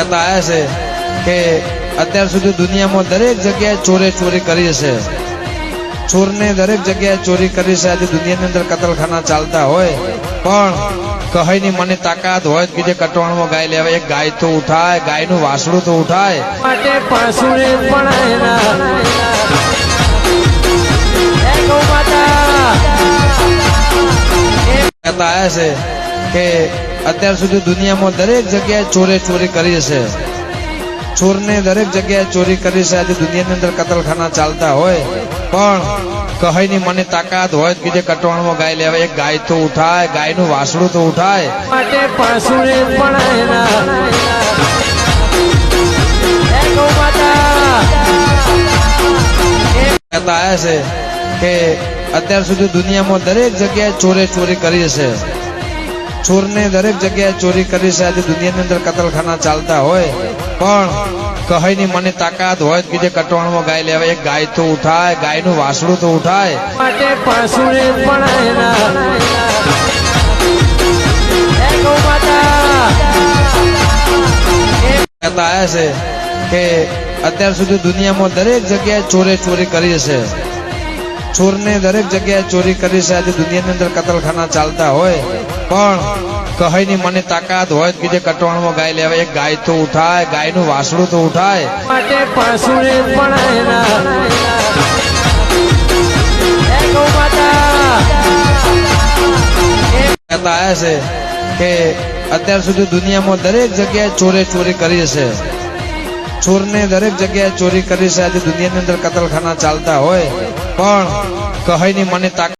कहता है કે અત્યાર સુધી દુનિયામાં દરેક જગ્યાએ ચોરી કરી છે। ચોરને દરેક જગ્યાએ ચોરી કરી છે। આજે દુનિયાની અંદર કતલખાના ચાલતા હોય પણ કહીની મને તાકાત હોય કે જે કટવાણમાં ગાય લેવા એક ગાય તો ઉઠાય, ગાયનું વાસડું તો ઉઠાય માટે પાસુરે कहता है કે અત્યાર સુધી દુનિયામાં દરેક જગ્યાએ ચોરી કરી છે। ચોરને દરેક જગ્યાએ ચોરી કરી છે। આજે દુનિયાની અંદર કતલખાના ચાલતા હોય પણ કહીની મને તાકાત હોય કે જે કટવાણમાં ગાય લેવા એક ગાય તો ઉઠાય, ગાયનું વાસડું તો ઉઠાય માટે પાસુરે कहता है કે અત્યાર સુધી દુનિયામાં દરેક જગ્યાએ ચોરી કરી છે। ચોરને દરેક જગ્યાએ ચોરી કરી છે। આજે દુનિયાની અંદર કતલખાના ચાલતા હોય પણ કહીની મને તાકાત હોય કે જે કટવાણમાં ગાય લેવા એક ગાય તો ઉઠાય, ગાયનું વાસડું તો ઉઠાય માટે પાસુરે कहता है કે અત્યાર સુધી દુનિયામાં દરેક જગ્યાએ ચોરી કરી છે। ચોરને દરેક જગ્યાએ ચોરી કરી છે। આજે દુનિયાની અંદર કતલખાના ચાલતા હોય પણ કહીની મને તાકાત હોય કે જે કટવાણમાં ગાય લેવા એક ગાય તો ઉઠાય, ગાયનું વાસડું તો ઉઠાય માટે પાસુરે कहता है કે અત્યાર સુધી દુનિયામાં દરેક જગ્યાએ ચોરી કરી છે। ચોરને દરેક જગ્યાએ ચોરી કરી છે। આજે દુનિયાની અંદર કતલખાના ચાલતા હોય પણ કહીની મને તાકાત